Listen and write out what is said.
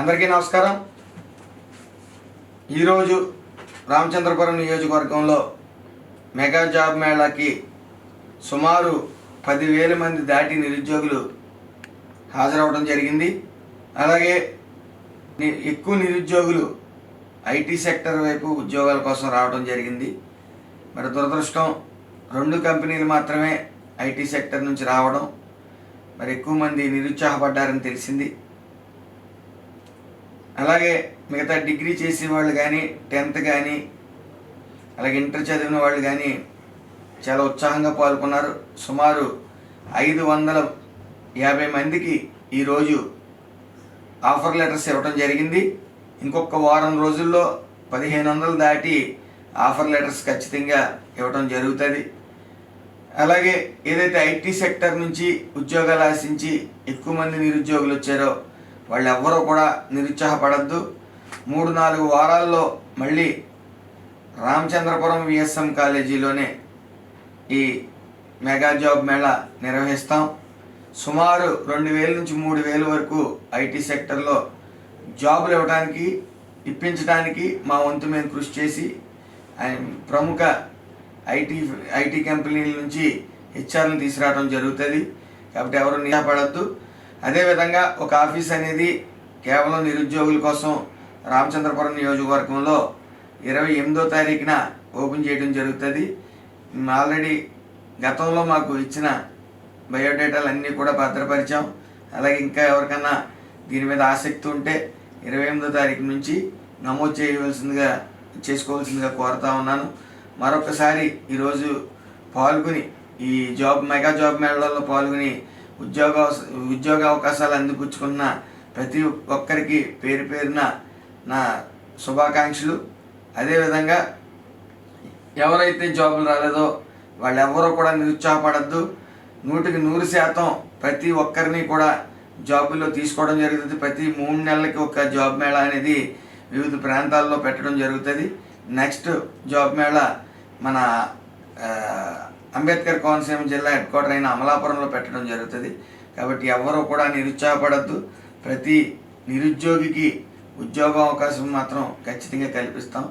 అందరికీ నమస్కారం. ఈరోజు రామచంద్రపురం నియోజకవర్గంలో మెగా జాబ్ మేళాకి సుమారు 10,000 మంది దాటి నిరుద్యోగులు హాజరవడం జరిగింది. అలాగే ఎక్కువ నిరుద్యోగులు ఐటీ సెక్టర్ వైపు ఉద్యోగాల కోసం రావడం జరిగింది. మరి దురదృష్టం 2 కంపెనీలు మాత్రమే ఐటీ సెక్టర్ నుంచి రావడం, మరి ఎక్కువ మంది నిరుత్సాహపడ్డారని తెలిసింది. అలాగే మిగతా డిగ్రీ చేసిన వాళ్ళు కానీ, 10th కానీ, అలాగే ఇంటర్ చదివిన వాళ్ళు కానీ చాలా ఉత్సాహంగా పాల్గొన్నారు. సుమారు 550 మందికి ఈరోజు ఆఫర్ లెటర్స్ ఇవ్వడం జరిగింది. ఇంకొక వారం రోజుల్లో 1500 దాటి ఆఫర్ లెటర్స్ ఖచ్చితంగా ఇవ్వడం జరుగుతుంది. అలాగే ఏదైతే ఐటీ సెక్టర్ నుంచి ఉద్యోగాలు ఆశించి ఎక్కువ మంది నిరుద్యోగులు వచ్చారో వాళ్ళు ఎవ్వరూ కూడా నిరుత్సాహపడద్దు. 3-4 వారాల్లో మళ్ళీ రామచంద్రపురం విఎస్ఎం కాలేజీలోనే ఈ మెగా జాబ్ మేళా నిర్వహిస్తాం. సుమారు 2,000 నుంచి 3,000 వరకు ఐటీ సెక్టర్లో జాబులు ఇప్పించడానికి మా వంతు మేము కృషి చేసి ప్రముఖ ఐటీ కంపెనీల నుంచి హెచ్ఆర్ని తీసుకురావడం జరుగుతుంది. కాబట్టి ఎవరు నిరాశపడద్దు. అదేవిధంగా ఒక ఆఫీస్ అనేది కేవలం నిరుద్యోగుల కోసం రామచంద్రపురం నియోజకవర్గంలో 28వ తారీఖున ఓపెన్ చేయడం జరుగుతుంది. ఆల్రెడీ గతంలో మాకు ఇచ్చిన బయోడేటాలు అన్నీ కూడా భద్రపరిచాం. అలాగే ఇంకా ఎవరికన్నా దీని మీద ఆసక్తి ఉంటే 28వ తారీఖు నుంచి నమోదు చేసుకోవాల్సిందిగా కోరుతా ఉన్నాను. మరొకసారి ఈరోజు పాల్గొని ఈ మెగా జాబ్ మేళాలో పాల్గొని ఉద్యోగ అవకాశాలు అందిపుచ్చుకున్న ప్రతి ఒక్కరికి పేరు పేరున నా శుభాకాంక్షలు. అదేవిధంగా ఎవరైతే జాబులు రాలేదో వాళ్ళెవరూ కూడా నిరుత్సాహపడద్దు. 100% ప్రతి ఒక్కరిని కూడా జాబుల్లో తీసుకోవడం జరుగుతుంది. ప్రతి 3 నెలలకి ఒక జాబ్ మేళా అనేది వివిధ ప్రాంతాల్లో పెట్టడం జరుగుతుంది. నెక్స్ట్ జాబ్ మేళా మన అంబేద్కర్ కోనసీమ జిల్లా హెడ్ క్వార్టర్ అయిన అమలాపురంలో పెట్టడం జరుగుతుంది. కాబట్టి ఎవరూ కూడా నిరుత్సాహపడద్దు. ప్రతి నిరుద్యోగికి ఉద్యోగ అవకాశం మాత్రం ఖచ్చితంగా కల్పిస్తాం.